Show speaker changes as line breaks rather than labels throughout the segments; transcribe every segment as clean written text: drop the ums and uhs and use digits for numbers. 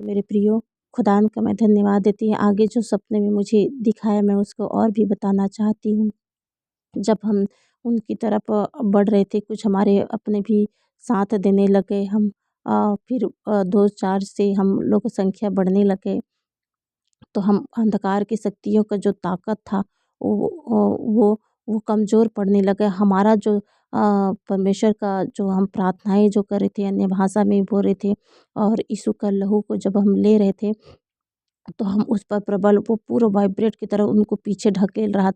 मेरे प्रियो, खुदान का मैं धन्यवाद देती हूँ। आगे जो सपने में मुझे दिखाया मैं उसको और भी बताना चाहती हूँ। जब हम उनकी तरफ बढ़ रहे थे, कुछ हमारे अपने भी साथ देने लगे। हम फिर 2-4 से हम लोग संख्या बढ़ने लगे। तो हम अंधकार की शक्तियों का जो ताकत था वो कमज़ोर पड़ने लगा। हमारा जो परमेश्वर का जो हम प्रार्थनाएँ जो कर रहे थे, अन्य भाषा में बोल रहे थे और यीशु का लहू को जब हम ले रहे थे, तो हम उस पर प्रबल वो पूरा वाइब्रेट की तरह उनको पीछे ढकेल रहा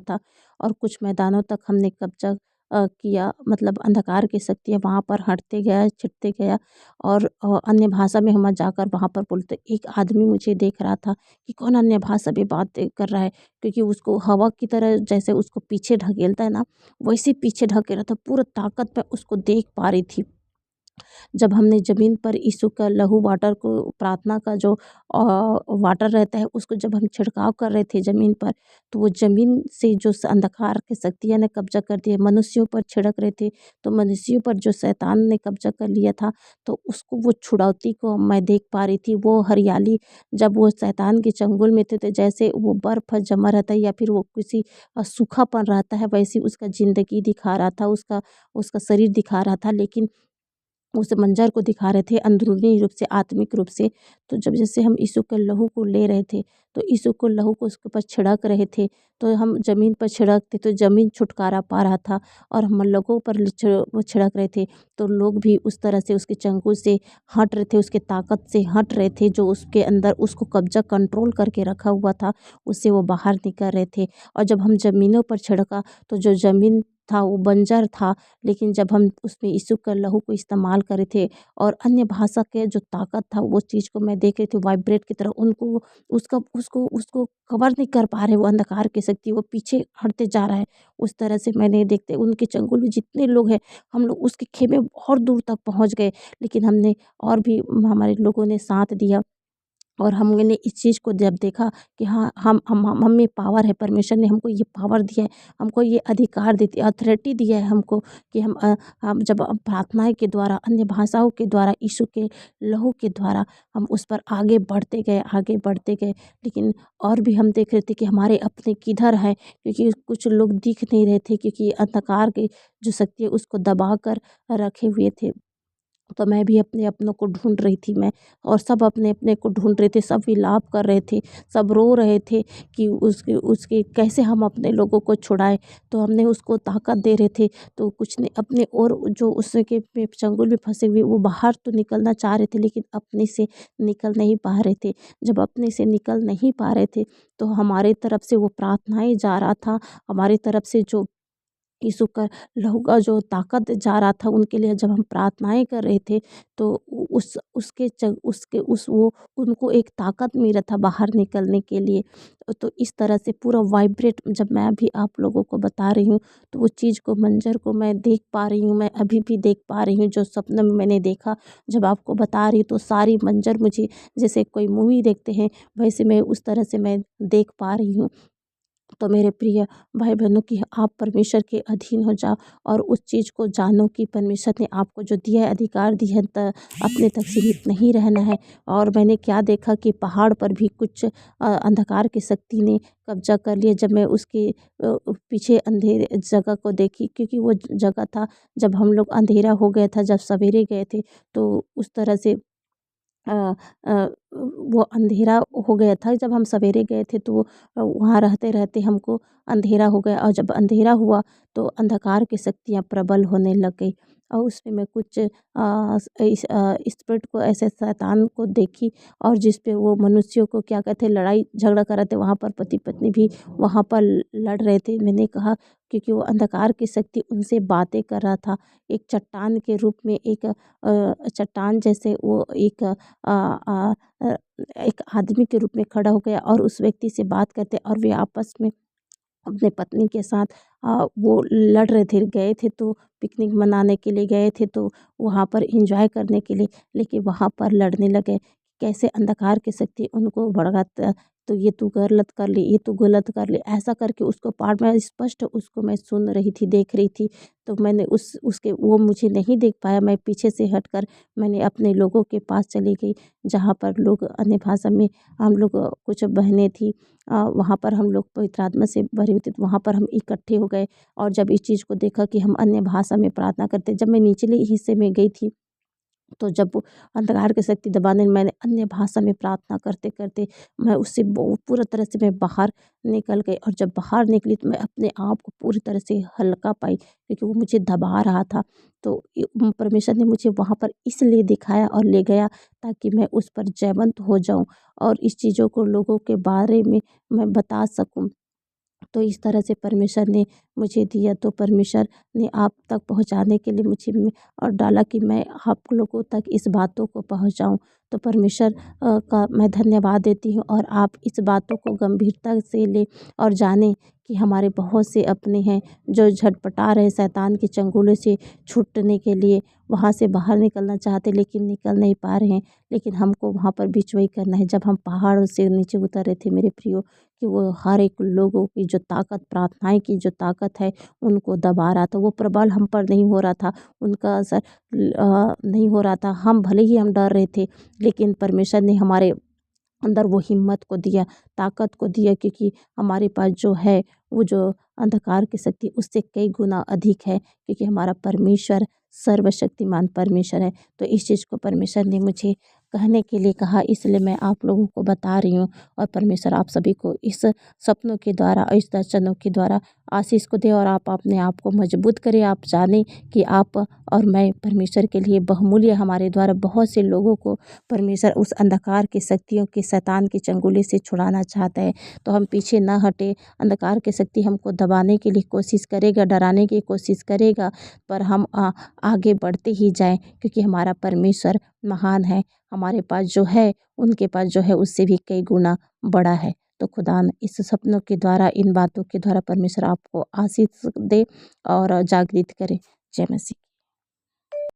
था और कुछ मैदानों तक हमने कब्जा किया। मतलब अंधकार की शक्तियाँ वहाँ पर हटते गया, छिटते गया और अन्य भाषा में हम जाकर वहाँ पर बोलते। एक आदमी मुझे देख रहा था कि कौन अन्य भाषा में बात कर रहा है, क्योंकि उसको हवा की तरह जैसे उसको पीछे ढकेलता है ना, वैसे पीछे ढकेल रहा था। पूरा ताकत मैं उसको देख पा रही थी। जब हमने ज़मीन पर यीशु का लहू वाटर को प्रार्थना का जो वाटर रहता है उसको जब हम छिड़काव कर रहे थे ज़मीन पर, तो वो ज़मीन से जो अंधकार की शक्तियाँ ने कब्जा कर दिया, मनुष्यों पर छिड़क रहे थे, तो मनुष्यों पर जो शैतान ने कब्जा कर लिया था, तो उसको वो छुड़ौती को मैं देख पा रही थी। वो हरियाली जब वो शैतान के चंगुल में थे, तो जैसे वो बर्फ़ जमा रहता है या फिर वो किसी सूखापन रहता है, वैसी उसका ज़िंदगी दिखा रहा था, उसका उसका शरीर दिखा रहा था। लेकिन उस मंज़र को दिखा रहे थे अंदरूनी रूप से, आत्मिक रूप से। तो जब जैसे हम यीशु के लहू को ले रहे थे, तो यीशु को लहू को उसके ऊपर छिड़क रहे थे, तो हम ज़मीन पर छिड़कते तो ज़मीन छुटकारा पा रहा था और हम लोगों पर वो छिड़क रहे थे, तो लोग भी उस तरह से उसके चंगुल से हट रहे थे, उसके ताकत से हट रहे थे, जो उसके अंदर उसको कब्ज़ा कंट्रोल करके रखा हुआ था, उससे वो बाहर निकल रहे थे। और जब हम ज़मीनों पर छिड़का, तो जो ज़मीन था वो बंजर था, लेकिन जब हम उसमें यीशु का लहू को इस्तेमाल करे थे और अन्य भाषा के जो ताकत था, वो चीज़ को मैं देख रही थी वाइब्रेट की तरह। उनको उसका उसको उसको कवर नहीं कर पा रहे, वो अंधकार की शक्ति, वो पीछे हटते जा रहा है। उस तरह से मैंने देखते उनके चंगुल में जितने लोग हैं, हम लोग उसके खेमे बहुत दूर तक पहुँच गए, लेकिन हमने और भी हमारे लोगों ने साथ दिया। और हमने इस चीज़ को जब देखा कि हाँ, हम में पावर है, परमेश्वर ने हमको ये पावर दिया है, हमको ये अधिकार देती अथॉरिटी दिया है हमको कि हम जब प्रार्थनाएँ के द्वारा, अन्य भाषाओं के द्वारा, यीशु के लहू के द्वारा हम उस पर आगे बढ़ते गए, आगे बढ़ते गए। लेकिन और भी हम देख रहे थे कि हमारे अपने किधर हैं, क्योंकि कुछ लोग दिख नहीं रहे थे, क्योंकि अंधकार की जो शक्ति है उसको दबा कर रखे हुए थे। तो मैं भी अपने अपनों को ढूँढ रही थी मैं, और सब अपने-अपने को ढूँढ रहे थे, सब विलाप कर रहे थे, सब रो रहे थे कि उसके उसके कैसे हम अपने लोगों को छुड़ाएँ। तो हमने उसको ताकत दे रहे थे, तो कुछ ने अपने और जो उसके पे चंगुल में फँसे हुए वो बाहर तो निकलना चाह रहे थे, लेकिन अपने से निकल नहीं पा रहे थे। जब अपने से निकल नहीं पा रहे थे, तो हमारे तरफ से वो प्रार्थनाएँ जा रहा था, हमारी तरफ से जो यीशु का लहू का जो ताकत जा रहा था उनके लिए, जब हम प्रार्थनाएँ कर रहे थे, तो उस उसके च उसके उस वो उनको एक ताकत मिल रहा था बाहर निकलने के लिए। तो इस तरह से पूरा वाइब्रेट जब मैं भी आप लोगों को बता रही हूँ, तो वो चीज़ को, मंज़र को मैं देख पा रही हूँ, मैं अभी भी देख पा रही हूँ, जो सपने में मैंने देखा। जब आपको बता रही हूँ तो सारी मंज़र मुझे, जैसे कोई मूवी देखते हैं, वैसे मैं उस तरह से मैं देख पा रही हूँ। तो मेरे प्रिय भाई-बहनों कि आप परमेश्वर के अधीन हो जाओ और उस चीज़ को जानो कि परमेश्वर ने आपको जो दिया है, अधिकार दिया है, अपने तक सीमित नहीं रहना है। और मैंने क्या देखा कि पहाड़ पर भी कुछ अंधकार की शक्ति ने कब्ज़ा कर लिया। जब मैं उसके पीछे अंधेरे जगह को देखी, क्योंकि वो जगह था, जब हम लोग अंधेरा हो गया था, जब सवेरे गए थे, तो उस तरह से अ अ, वो अंधेरा हो गया था। जब हम सवेरे गए थे, तो वहाँ रहते-रहते हमको अंधेरा हो गया, और जब अंधेरा हुआ तो अंधकार की शक्तियाँ प्रबल होने लग गई। और उसमें मैं कुछ स्पिरिट को, ऐसे शैतान को देखी, और जिस पे वो मनुष्यों को क्या कहते हैं, लड़ाई झगड़ा कर रहे थे, वहाँ पर पति-पत्नी भी वहाँ पर लड़ रहे थे। मैंने कहा, क्योंकि वो अंधकार की शक्ति उनसे बातें कर रहा था। एक चट्टान के रूप में, एक चट्टान जैसे वो एक अ, एक आदमी के रूप में खड़ा हो गया और उस व्यक्ति से बात करते, और वे आपस में अपने पत्नी के साथ वो लड़ रहे थे। गए थे तो पिकनिक मनाने के लिए गए थे, तो वहाँ पर एंजॉय करने के लिए, लेकिन वहाँ पर लड़ने लगे। कैसे अंधकार की शक्ति उनको भड़काता तो ये तू गलत कर ली, ये तू गलत कर ली, ऐसा करके उसको पाठ में स्पष्ट उसको मैं सुन रही थी, देख रही थी। तो मैंने उसके वो मुझे नहीं देख पाया, मैं पीछे से हटकर मैंने अपने लोगों के पास चली गई, जहाँ पर लोग अन्य भाषा में हम लोग कुछ बहनें थी, वहाँ पर हम लोग पवित्र आत्मा से भरे हुए थे, तो वहाँ पर हम इकट्ठे हो गए। और जब इस चीज़ को देखा कि हम अन्य भाषा में प्रार्थना करते, जब मैं निचले हिस्से में गई थी, तो जब वो अंधकार की शक्ति दबाने, मैंने अन्य भाषा में प्रार्थना करते-करते मैं उससे पूरा तरह से मैं बाहर निकल गई। और जब बाहर निकली तो मैं अपने आप को पूरी तरह से हल्का पाई, क्योंकि वो मुझे दबा रहा था। तो परमेश्वर ने मुझे वहाँ पर इसलिए दिखाया और ले गया, ताकि मैं उस पर जयवंत हो जाऊँ और इस चीज़ों को लोगों के बारे में मैं बता सकूँ। तो इस तरह से परमेश्वर ने मुझे दिया, तो परमेश्वर ने आप तक पहुँचाने के लिए मुझे में और डाला कि मैं आप लोगों तक इस बातों को पहुँचाऊँ। तो परमेश्वर का मैं धन्यवाद देती हूँ, और आप इस बातों को गंभीरता से लें और जानें कि हमारे बहुत से अपने हैं जो झटपटा रहे शैतान के चंगुल से छूटने के लिए, वहाँ से बाहर निकलना चाहते लेकिन निकल नहीं पा रहे हैं। लेकिन हमको वहाँ पर बीच वही करना है। जब हम पहाड़ों से नीचे उतर रहे थे मेरे प्रियो, कि वो हर एक लोगों की जो ताकत, प्रार्थनाएँ की जो ताकत है, उनको दबा रहा था। वो प्रबल हम पर नहीं हो रहा था, उनका असर नहीं हो रहा था। हम भले ही हम डर रहे थे, लेकिन परमेश्वर ने हमारे अंदर वो हिम्मत को दिया, ताकत को दिया, क्योंकि हमारे पास जो है, वो जो अंधकार की शक्ति उससे कई गुना अधिक है, क्योंकि हमारा परमेश्वर सर्वशक्तिमान परमेश्वर है। तो इस चीज़ को परमेश्वर ने मुझे कहने के लिए कहा, इसलिए मैं आप लोगों को बता रही हूँ। और परमेश्वर आप सभी को इस सपनों के द्वारा और इस दर्शनों के द्वारा आशीष को दे, और आप अपने आप को मजबूत करें। आप जानें कि आप और मैं परमेश्वर के लिए बहुमूल्य, हमारे द्वारा बहुत से लोगों को परमेश्वर उस अंधकार की शक्तियों के, शैतान के चंगुले से छुड़ाना चाहता है। तो हम पीछे ना हटे। अंधकार की शक्ति हमको दबाने के लिए कोशिश करेगा, डराने की कोशिश करेगा, पर हम आगे बढ़ते ही जाएं, क्योंकि हमारा परमेश्वर महान है। हमारे पास जो है, उनके पास जो है उससे भी कई गुना बड़ा है। तो खुदा इस सपनों के द्वारा, इन बातों के द्वारा परमेश्वर आपको आशीष दे और जागृत करे। जय मसीह।